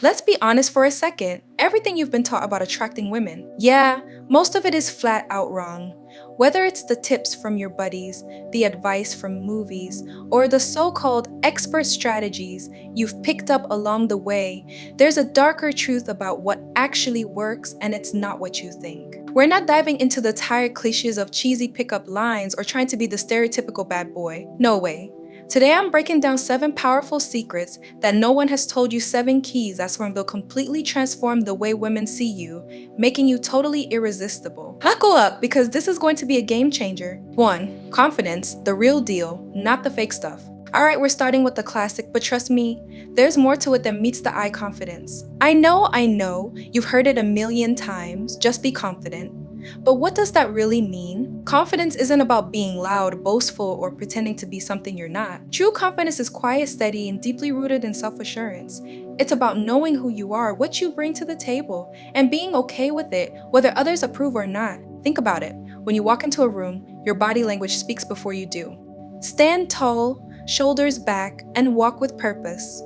Let's be honest for a second. Everything you've been taught about attracting women, yeah, most of it is flat out wrong. Whether it's the tips from your buddies, the advice from movies, or the so-called expert strategies you've picked up along the way, there's a darker truth about what actually works, and it's not what you think. We're not diving into the tired cliches of cheesy pickup lines or trying to be the stereotypical bad boy. No way. Today I'm breaking down 7 powerful secrets that no one has told you, 7 keys that will completely transform the way women see you, making you totally irresistible. Buckle up because this is going to be a game changer. 1. Confidence, the real deal, not the fake stuff. Alright, we're starting with the classic, but trust me, there's more to it than meets the eye confidence. I know, you've heard it a million times, just be confident. But what does that really mean? Confidence isn't about being loud, boastful, or pretending to be something you're not. True confidence is quiet, steady, and deeply rooted in self-assurance. It's about knowing who you are, what you bring to the table, and being okay with it, whether others approve or not. Think about it. When you walk into a room, your body language speaks before you do. Stand tall, shoulders back, and walk with purpose.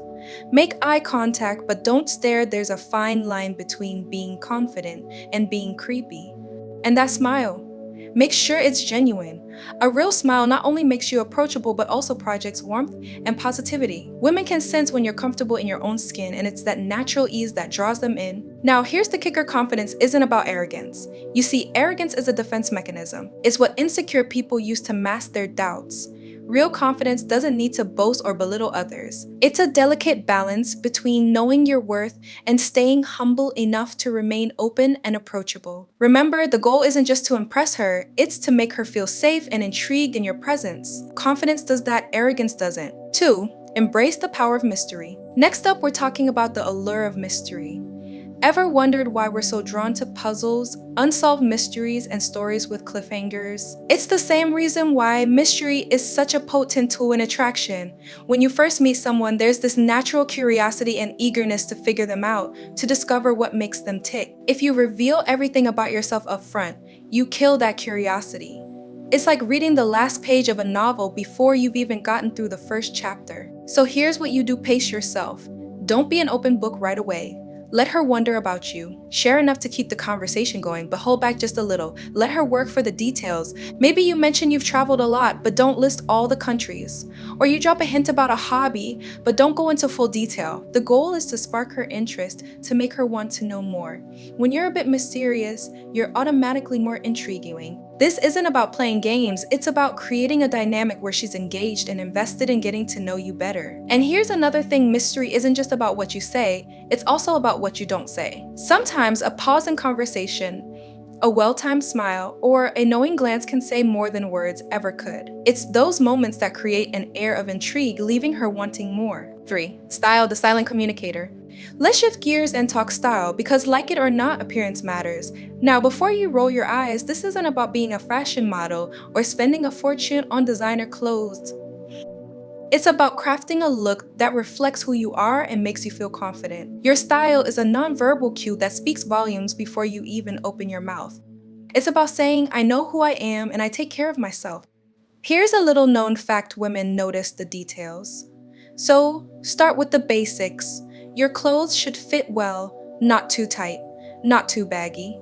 Make eye contact, but don't stare. There's a fine line between being confident and being creepy. And that smile. Make sure it's genuine. A real smile not only makes you approachable but also projects warmth and positivity. Women can sense when you're comfortable in your own skin, and it's that natural ease that draws them in. Now here's the kicker: confidence isn't about arrogance. You see, arrogance is a defense mechanism. It's what insecure people use to mask their doubts. Real confidence doesn't need to boast or belittle others. It's a delicate balance between knowing your worth and staying humble enough to remain open and approachable. Remember, the goal isn't just to impress her, it's to make her feel safe and intrigued in your presence. Confidence does that, arrogance doesn't. 2. Embrace the power of mystery. Next up, we're talking about the allure of mystery. Ever wondered why we're so drawn to puzzles, unsolved mysteries, and stories with cliffhangers? It's the same reason why mystery is such a potent tool in attraction. When you first meet someone, there's this natural curiosity and eagerness to figure them out, to discover what makes them tick. If you reveal everything about yourself up front, you kill that curiosity. It's like reading the last page of a novel before you've even gotten through the first chapter. So here's what you do: pace yourself. Don't be an open book right away. Let her wonder about you. Share enough to keep the conversation going, but hold back just a little. Let her work for the details. Maybe you mention you've traveled a lot, but don't list all the countries. Or you drop a hint about a hobby, but don't go into full detail. The goal is to spark her interest, to make her want to know more. When you're a bit mysterious, you're automatically more intriguing. This isn't about playing games, it's about creating a dynamic where she's engaged and invested in getting to know you better. And here's another thing: mystery isn't just about what you say, it's also about what you don't say. Sometimes a pause in conversation, a well-timed smile, or a knowing glance can say more than words ever could. It's those moments that create an air of intrigue, leaving her wanting more. 3. Style, the silent communicator. Let's shift gears and talk style, because like it or not, appearance matters. Now, before you roll your eyes, this isn't about being a fashion model or spending a fortune on designer clothes. It's about crafting a look that reflects who you are and makes you feel confident. Your style is a nonverbal cue that speaks volumes before you even open your mouth. It's about saying, I know who I am and I take care of myself. Here's a little known fact: women notice the details. So, start with the basics. Your clothes should fit well, not too tight, not too baggy.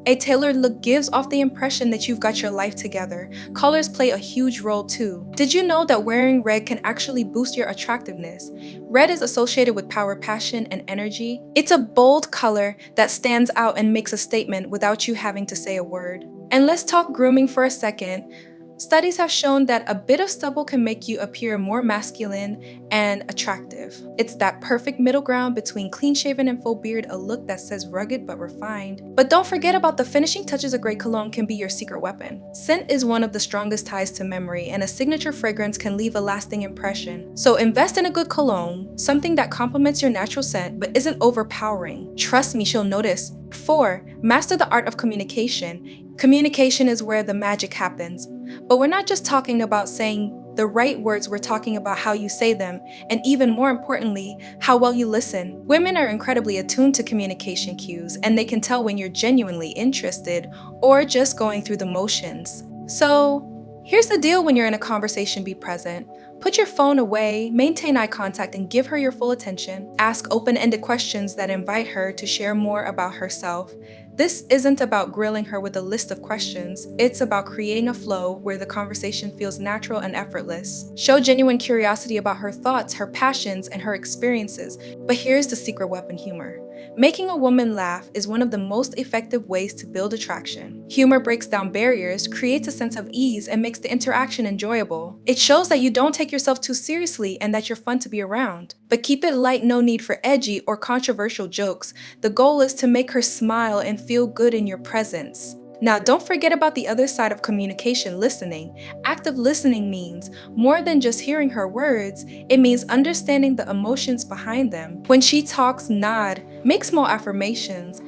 A tailored look gives off the impression that you've got your life together. Colors play a huge role too. Did you know that wearing red can actually boost your attractiveness? Red is associated with power, passion, and energy. It's a bold color that stands out and makes a statement without you having to say a word. And let's talk grooming for a second. Studies have shown that a bit of stubble can make you appear more masculine and attractive. It's that perfect middle ground between clean-shaven and full beard, a look that says rugged but refined. But don't forget about the finishing touches. A great cologne can be your secret weapon. Scent is one of the strongest ties to memory, and a signature fragrance can leave a lasting impression. So invest in a good cologne, something that complements your natural scent but isn't overpowering. Trust me, she'll notice. 4. Master the art of communication. Communication is where the magic happens. But we're not just talking about saying the right words, we're talking about how you say them, and even more importantly, how well you listen. Women are incredibly attuned to communication cues, and they can tell when you're genuinely interested or just going through the motions. So, Here's the deal when you're in a conversation, be present. Put your phone away, maintain eye contact, and give her your full attention. Ask open-ended questions that invite her to share more about herself. This isn't about grilling her with a list of questions. It's about creating a flow where the conversation feels natural and effortless. Show genuine curiosity about her thoughts, her passions, and her experiences. But here's the secret weapon: humor. Making a woman laugh is one of the most effective ways to build attraction. Humor breaks down barriers, creates a sense of ease, and makes the interaction enjoyable. It shows that you don't take yourself too seriously and that you're fun to be around. But keep it light, no need for edgy or controversial jokes. The goal is to make her smile and feel good in your presence. Now, don't forget about the other side of communication: listening. Active listening means more than just hearing her words, it means understanding the emotions behind them. When she talks, nod, make small affirmations,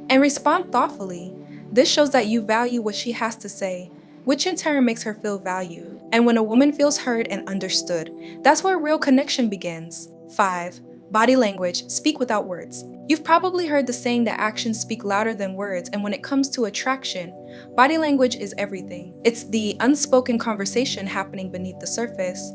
and respond thoughtfully. This shows that you value what she has to say, which in turn makes her feel valued. And when a woman feels heard and understood, that's where real connection begins. 5. Body language: speak without words. You've probably heard the saying that actions speak louder than words, and when it comes to attraction, body language is everything. It's the unspoken conversation happening beneath the surface.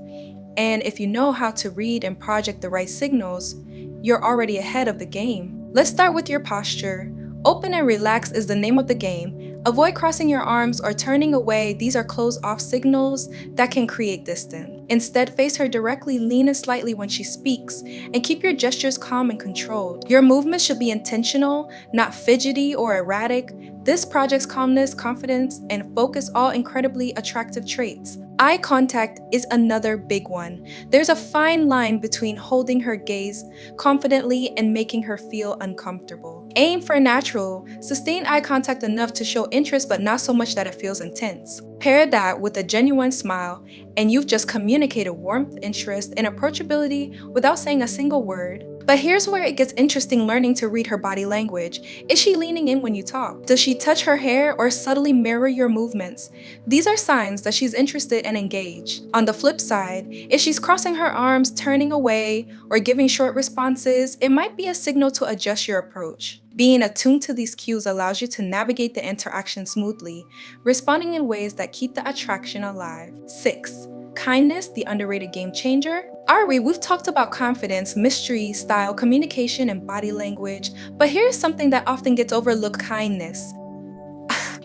And if you know how to read and project the right signals, you're already ahead of the game. Let's start with your posture. Open and relax is the name of the game. Avoid crossing your arms or turning away. These are closed-off signals that can create distance. Instead, face her directly, lean in slightly when she speaks, and keep your gestures calm and controlled. Your movements should be intentional, not fidgety or erratic. This projects calmness, confidence, and focus, all incredibly attractive traits. Eye contact is another big one. There's a fine line between holding her gaze confidently and making her feel uncomfortable. Aim for natural, sustained eye contact enough to show interest but not so much that it feels intense. Pair that with a genuine smile, and you've just communicated warmth, interest, and approachability without saying a single word. But here's where it gets interesting: learning to read her body language. Is she leaning in when you talk? Does she touch her hair or subtly mirror your movements? These are signs that she's interested and engaged. On the flip side, if she's crossing her arms, turning away, or giving short responses, it might be a signal to adjust your approach. Being attuned to these cues allows you to navigate the interaction smoothly, responding in ways that keep the attraction alive. 6. Kindness, the underrated game changer. We've talked about confidence, mystery, style, communication, and body language, but here's something that often gets overlooked: kindness.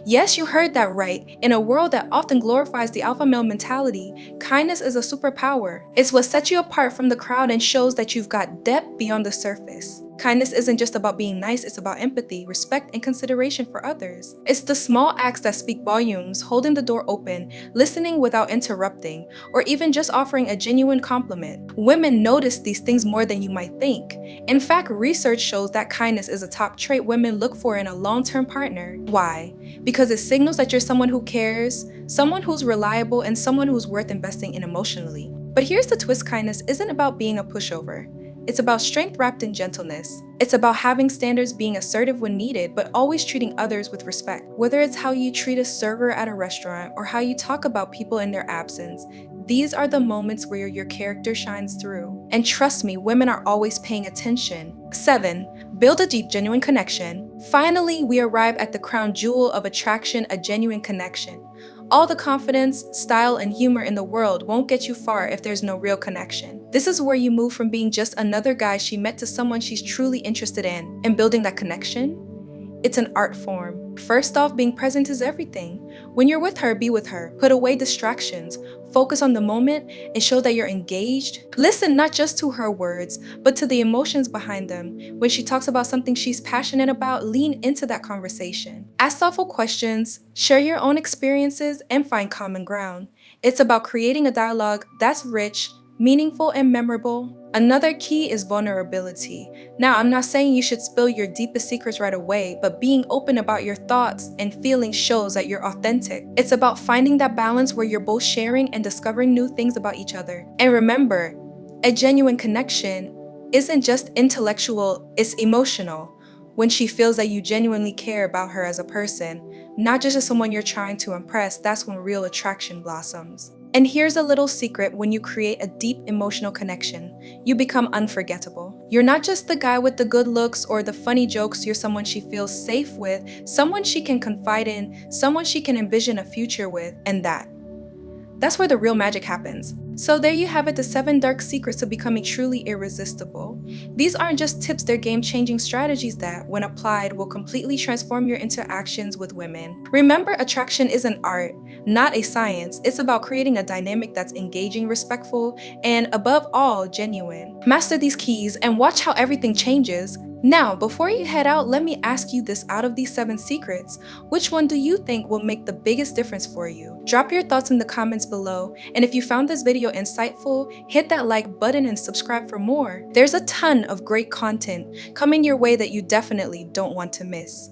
Yes, you heard that right. In a world that often glorifies the alpha male mentality, kindness is a superpower. It's what sets you apart from the crowd and shows that you've got depth beyond the surface. Kindness isn't just about being nice, it's about empathy, respect, and consideration for others. It's the small acts that speak volumes: holding the door open, listening without interrupting, or even just offering a genuine compliment. Women notice these things more than you might think. In fact, research shows that kindness is a top trait women look for in a long-term partner. Why? Because it signals that you're someone who cares, someone who's reliable, and someone who's worth investing in emotionally. But here's the twist: kindness isn't about being a pushover. It's about strength wrapped in gentleness. It's about having standards, being assertive when needed, but always treating others with respect. Whether it's how you treat a server at a restaurant or how you talk about people in their absence, these are the moments where your character shines through. And trust me, women are always paying attention. 7. Build a deep, genuine connection. Finally, we arrive at the crown jewel of attraction: a genuine connection. All the confidence, style, and humor in the world won't get you far if there's no real connection. This is where you move from being just another guy she met to someone she's truly interested in. And building that connection? It's an art form. First off, being present is everything. When you're with her, be with her. Put away distractions. Focus on the moment and show that you're engaged. Listen not just to her words, but to the emotions behind them. When she talks about something she's passionate about, lean into that conversation. Ask thoughtful questions, share your own experiences, and find common ground. It's about creating a dialogue that's rich, meaningful, and memorable. Another key is vulnerability. Now, I'm not saying you should spill your deepest secrets right away, but being open about your thoughts and feelings shows that you're authentic. It's about finding that balance where you're both sharing and discovering new things about each other. And remember, a genuine connection isn't just intellectual, it's emotional. When she feels that you genuinely care about her as a person, not just as someone you're trying to impress, that's when real attraction blossoms. And here's a little secret: when you create a deep emotional connection, you become unforgettable. You're not just the guy with the good looks or the funny jokes, you're someone she feels safe with, someone she can confide in, someone she can envision a future with, and That's where the real magic happens. So there you have it, the 7 dark secrets to becoming truly irresistible. These aren't just tips, they're game-changing strategies that, when applied, will completely transform your interactions with women. Remember, attraction is an art, not a science. It's about creating a dynamic that's engaging, respectful, and above all, genuine. Master these keys and watch how everything changes. Now, before you head out, let me ask you this: out of these 7 secrets, which one do you think will make the biggest difference for you? Drop your thoughts in the comments below, and if you found this video insightful, hit that like button and subscribe for more. There's a ton of great content coming your way that you definitely don't want to miss.